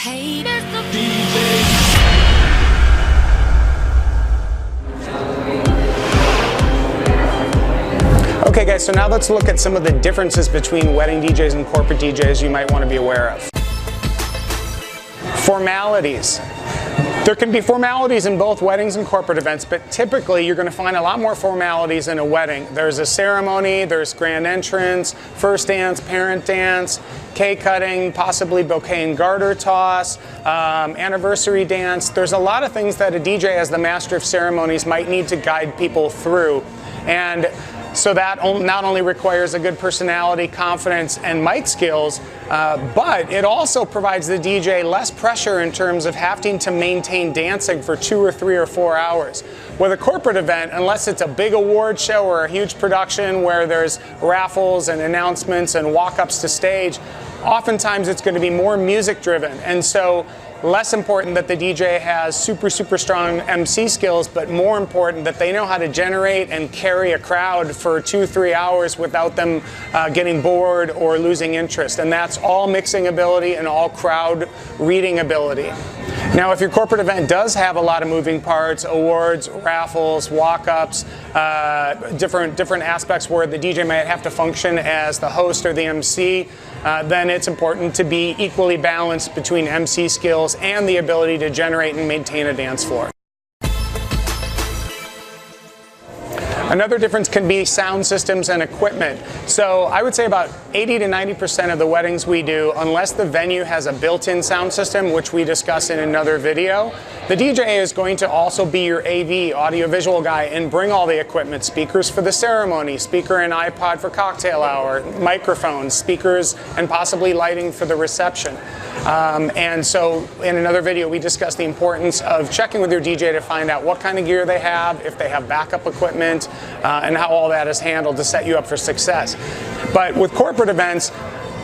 Hey, Mr. Okay guys, so now let's look at some of the differences between wedding DJs and corporate DJs you might want to be aware of. Formalities. There can be formalities in both weddings and corporate events, but typically you're going to find a lot more formalities in a wedding. There's a ceremony, there's grand entrance, first dance, parent dance, cake cutting, possibly bouquet and garter toss, anniversary dance. There's a lot of things that a DJ as the master of ceremonies might need to guide people through. And so that not only requires a good personality, confidence, and mic skills, but it also provides the DJ less pressure in terms of having to maintain dancing for 2 or 3 or 4 hours. With a corporate event, unless it's a big award show or a huge production where there's raffles and announcements and walk-ups to stage, oftentimes it's going to be more music driven. And so less important that the DJ has super strong MC skills, but more important that they know how to generate and carry a crowd for 2-3 hours without them getting bored or losing interest. And that's all mixing ability and all crowd reading ability. Now, if your corporate event does have a lot of moving parts, awards, raffles, walk-ups, different aspects where the DJ might have to function as the host or the MC, then it's important to be equally balanced between MC skills and the ability to generate and maintain a dance floor. Another difference can be sound systems and equipment. So I would say about 80 to 90% of the weddings we do, unless the venue has a built-in sound system, which we discuss in another video, the DJ is going to also be your AV, audiovisual guy, and bring all the equipment, speakers for the ceremony, speaker and iPod for cocktail hour, microphones, speakers, and possibly lighting for the reception. And so in another video, we discuss the importance of checking with your DJ to find out what kind of gear they have, if they have backup equipment, and how all that is handled to set you up for success. But with corporate events,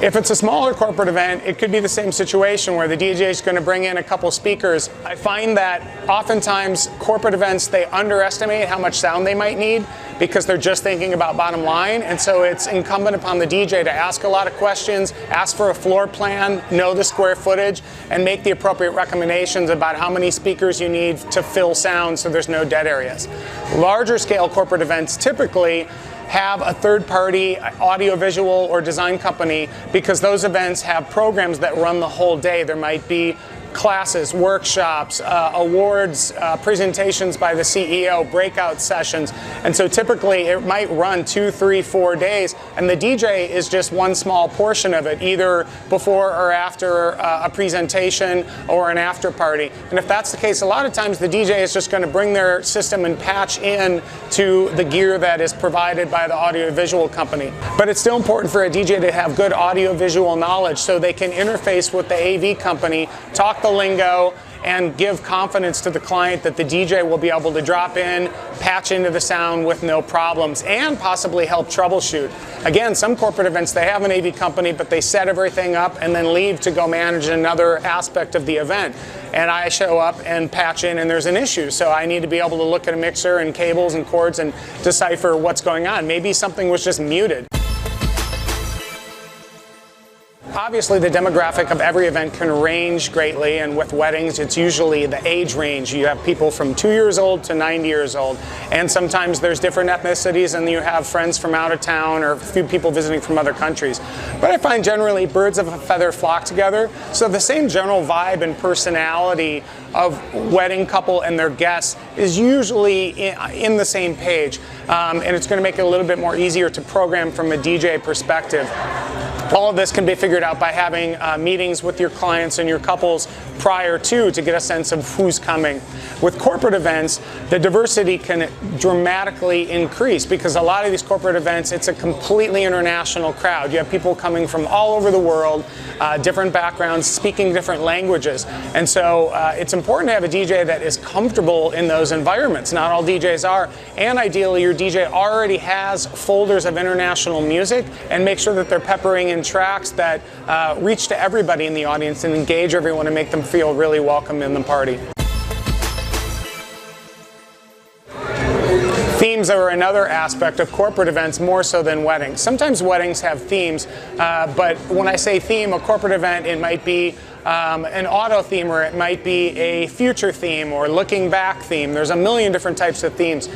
if it's a smaller corporate event, it could be the same situation where the DJ is going to bring in a couple speakers. I find that oftentimes corporate events, they underestimate how much sound they might need because they're just thinking about bottom line. And so it's incumbent upon the DJ to ask a lot of questions, ask for a floor plan, know the square footage, and make the appropriate recommendations about how many speakers you need to fill sound so there's no dead areas. Larger scale corporate events typically have a third-party audiovisual or design company because those events have programs that run the whole day. There might be classes, workshops, awards, presentations by the CEO, breakout sessions. And so typically it might run 2, 3, 4 days, and the DJ is just one small portion of it, either before or after a presentation or an after party. And if that's the case, a lot of times the DJ is just going to bring their system and patch in to the gear that is provided by the audiovisual company. But it's still important for a DJ to have good audiovisual knowledge so they can interface with the AV company, talk the lingo, and give confidence to the client that the DJ will be able to drop in, patch into the sound with no problems, and possibly help troubleshoot. Again, some corporate events, they have an AV company, but they set everything up and then leave to go manage another aspect of the event. And I show up and patch in and there's an issue. So I need to be able to look at a mixer and cables and cords and decipher what's going on. Maybe something was just muted. Obviously, the demographic of every event can range greatly, and with weddings, it's usually the age range. You have people from 2 years old to 90 years old, and sometimes there's different ethnicities, and you have friends from out of town or a few people visiting from other countries. But I find generally birds of a feather flock together, so the same general vibe and personality of wedding couple and their guests is usually in the same page, and it's going to make it a little bit more easier to program from a DJ perspective. All of this can be figured out by having meetings with your clients and your couples prior to get a sense of who's coming. With corporate events, the diversity can dramatically increase because a lot of these corporate events, it's a completely international crowd. You have people coming from all over the world, different backgrounds, speaking different languages. And so it's important to have a DJ that is comfortable in those environments. Not all DJs are. And ideally, your DJ already has folders of international music, and make sure that they're peppering in tracks that reach to everybody in the audience and engage everyone and make them feel really welcome in the party. Themes are another aspect of corporate events more so than weddings. Sometimes weddings have themes, but when I say theme, a corporate event, it might be an auto theme, or it might be a future theme or looking back theme. There's a million different types of themes.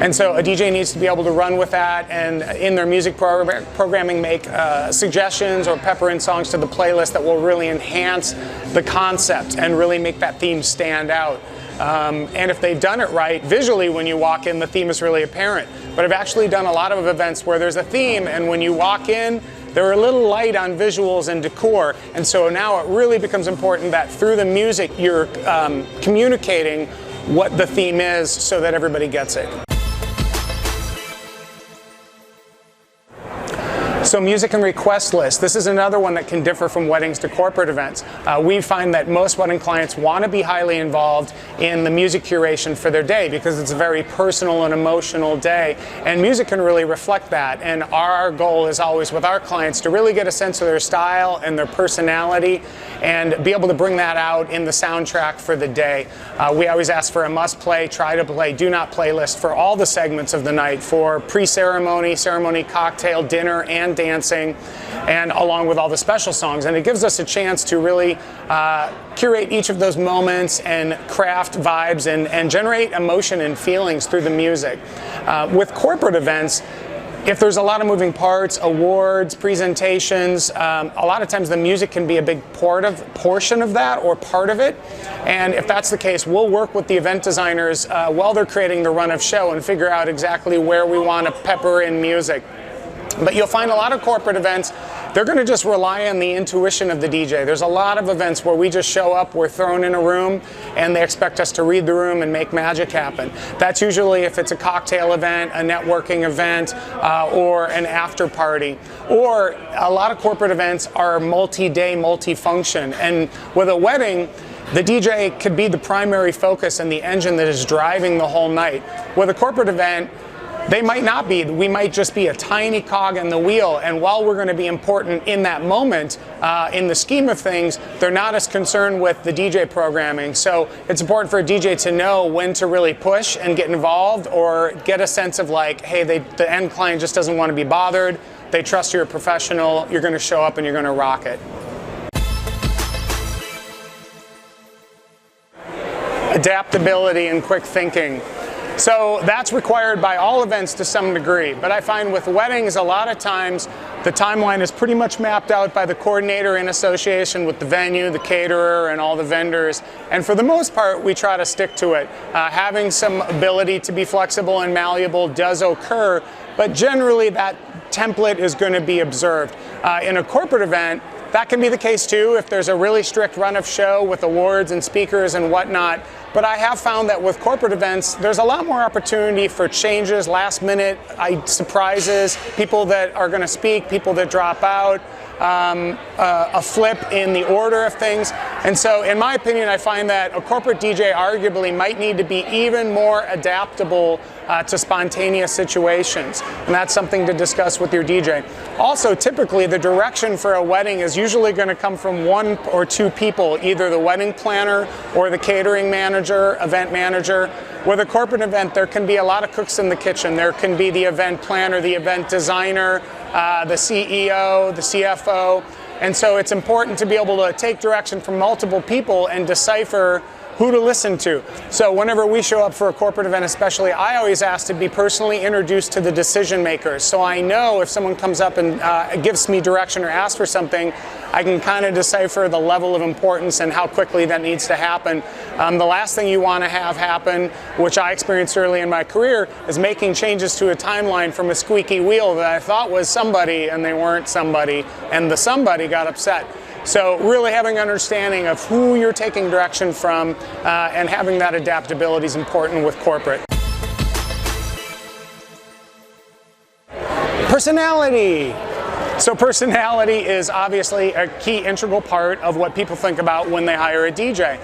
And so a DJ needs to be able to run with that and in their music programming make suggestions or pepper in songs to the playlist that will really enhance the concept and really make that theme stand out. And if they've done it right, visually when you walk in, the theme is really apparent. But I've actually done a lot of events where there's a theme, and when you walk in, they're a little light on visuals and decor. And so now it really becomes important that through the music, you're communicating what the theme is so that everybody gets it. So music and request list. This is another one that can differ from weddings to corporate events. We find that most wedding clients want to be highly involved in the music curation for their day because it's a very personal and emotional day, and music can really reflect that. And our goal is always with our clients to really get a sense of their style and their personality and be able to bring that out in the soundtrack for the day. We always ask for a must play, try to play, do not play list for all the segments of the night, for pre-ceremony, ceremony, cocktail, dinner, and dancing, and along with all the special songs. And it gives us a chance to really curate each of those moments and craft vibes and generate emotion and feelings through the music. With corporate events, if there's a lot of moving parts, awards, presentations, a lot of times the music can be a big portion of that or part of it. And if that's the case, we'll work with the event designers while they're creating the run of show and figure out exactly where we want to pepper in music. But you'll find a lot of corporate events, they're going to just rely on the intuition of the DJ. There's a lot of events where we just show up, we're thrown in a room, and they expect us to read the room and make magic happen. That's usually if it's a cocktail event, a networking event, or an after party. Or a lot of corporate events are multi-day, multi-function. And with a wedding, the DJ could be the primary focus and the engine that is driving the whole night. With a corporate event, they might not be. We might just be a tiny cog in the wheel, and while we're going to be important in that moment, in the scheme of things, they're not as concerned with the DJ programming. So it's important for a DJ to know when to really push and get involved, or get a sense of like, hey, the end client just doesn't want to be bothered. They trust you're a professional, you're going to show up and you're going to rock it. Adaptability and quick thinking. So that's required by all events to some degree, but I find with weddings a lot of times the timeline is pretty much mapped out by the coordinator in association with the venue, the caterer, and all the vendors, and for the most part we try to stick to it. Having some ability to be flexible and malleable does occur, but generally that template is going to be observed. In a corporate event, that can be the case too if there's a really strict run of show with awards and speakers and whatnot. But I have found that with corporate events, there's a lot more opportunity for changes, last minute surprises, people that are going to speak, people that drop out, a flip in the order of things. And so in my opinion, I find that a corporate DJ arguably might need to be even more adaptable to spontaneous situations. And that's something to discuss with your DJ. Also, typically the direction for a wedding is usually going to come from one or two people, either the wedding planner or the catering manager, event manager. With a corporate event, there can be a lot of cooks in the kitchen. There can be the event planner, the event designer, the CEO, the CFO. And so it's important to be able to take direction from multiple people and decipher who to listen to. So whenever we show up for a corporate event especially, I always ask to be personally introduced to the decision makers. So I know if someone comes up and gives me direction or asks for something, I can kind of decipher the level of importance and how quickly that needs to happen. The last thing you want to have happen, which I experienced early in my career, is making changes to a timeline from a squeaky wheel that I thought was somebody and they weren't somebody, and the somebody got upset. So really having an understanding of who you're taking direction from and having that adaptability is important with corporate. Personality. So personality is obviously a key integral part of what people think about when they hire a DJ.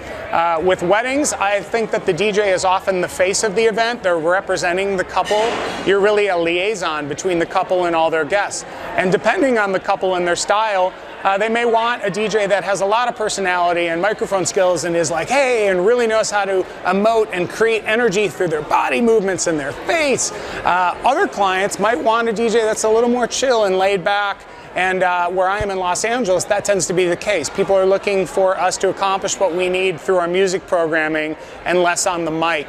With weddings, I think that the DJ is often the face of the event. They're representing the couple. You're really a liaison between the couple and all their guests. And depending on the couple and their style, they may want a DJ that has a lot of personality and microphone skills and is like, hey, and really knows how to emote and create energy through their body movements and their face. Other clients might want a DJ that's a little more chill and laid back And where I am in Los Angeles, that tends to be the case. People are looking for us to accomplish what we need through our music programming and less on the mic.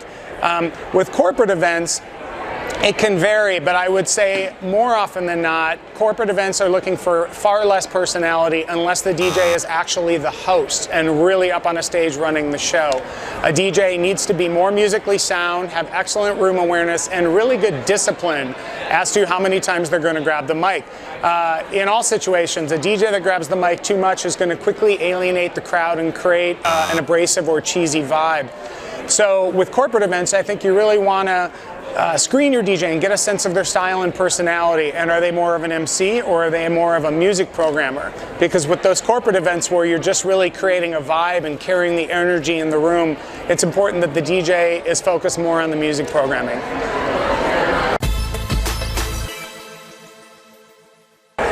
With corporate events, it can vary, but I would say more often than not, corporate events are looking for far less personality unless the DJ is actually the host and really up on a stage running the show. A DJ needs to be more musically sound, have excellent room awareness, and really good discipline as to how many times they're going to grab the mic. In all situations, a DJ that grabs the mic too much is going to quickly alienate the crowd and create an abrasive or cheesy vibe. So with corporate events, I think you really want to screen your DJ and get a sense of their style and personality. And are they more of an MC or are they more of a music programmer? Because with those corporate events where you're just really creating a vibe and carrying the energy in the room, it's important that the DJ is focused more on the music programming.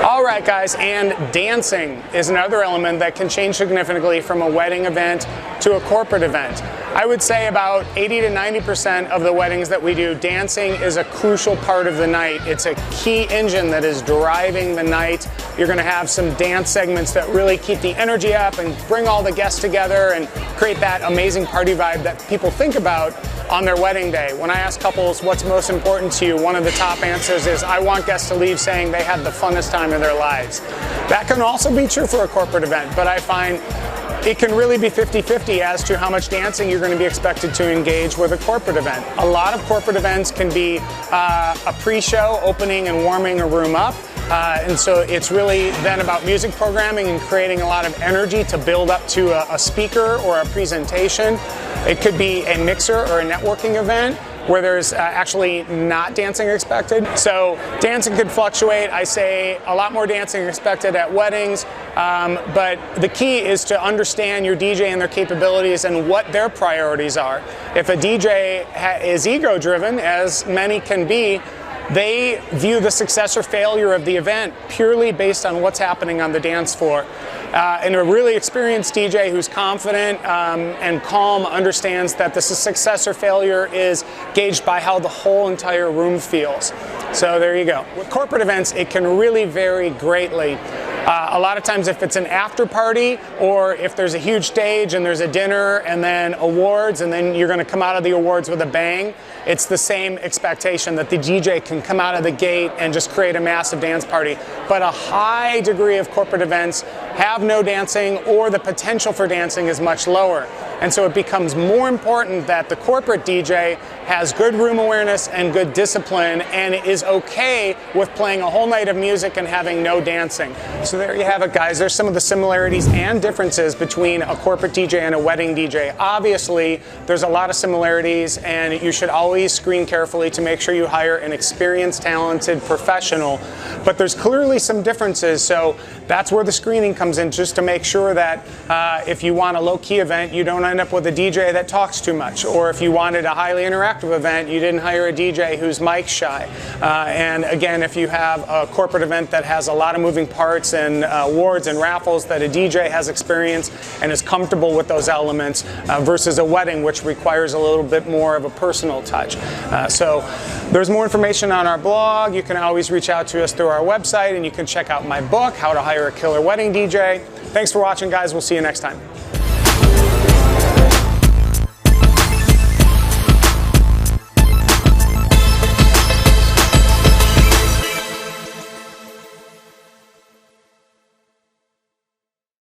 All right, guys, and dancing is another element that can change significantly from a wedding event to a corporate event. I would say about 80 to 90% of the weddings that we do, dancing is a crucial part of the night. It's a key engine that is driving the night. You're going to have some dance segments that really keep the energy up and bring all the guests together and create that amazing party vibe that people think about on their wedding day. When I ask couples what's most important to you, one of the top answers is, I want guests to leave saying they had the funnest time of their lives. That can also be true for a corporate event, but I find it can really be 50-50 as to how much dancing you're going to be expected to engage with a corporate event. A lot of corporate events can be a pre-show, opening and warming a room up. And so it's really then about music programming and creating a lot of energy to build up to a speaker or a presentation. It could be a mixer or a networking event where there's actually not dancing expected. So dancing could fluctuate. I say a lot more dancing expected at weddings, but the key is to understand your DJ and their capabilities and what their priorities are. If a DJ is ego-driven, as many can be, they view the success or failure of the event purely based on what's happening on the dance floor. And a really experienced DJ who's confident and calm understands that the success or failure is gauged by how the whole entire room feels. So there you go. With corporate events, it can really vary greatly. A lot of times if it's an after party or if there's a huge stage and there's a dinner and then awards and then you're going to come out of the awards with a bang, it's the same expectation that the DJ can come out of the gate and just create a massive dance party. But a high degree of corporate events have no dancing or the potential for dancing is much lower. And so it becomes more important that the corporate DJ has good room awareness and good discipline and is okay with playing a whole night of music and having no dancing. So there you have it, guys. There's some of the similarities and differences between a corporate DJ and a wedding DJ. Obviously, there's a lot of similarities and you should always screen carefully to make sure you hire an experienced, talented professional. But there's clearly some differences, so that's where the screening comes in, just to make sure that if you want a low-key event, you don't end up with a DJ that talks too much. Or if you wanted a highly interactive event, you didn't hire a DJ who's mic shy. And again, if you have a corporate event that has a lot of moving parts and awards and raffles, that a DJ has experience and is comfortable with those elements versus a wedding, which requires a little bit more of a personal touch. So there's more information on our blog. You can always reach out to us through our website, and you can check out my book, How to Hire a Killer Wedding DJ. Thanks for watching, guys. We'll see you next time.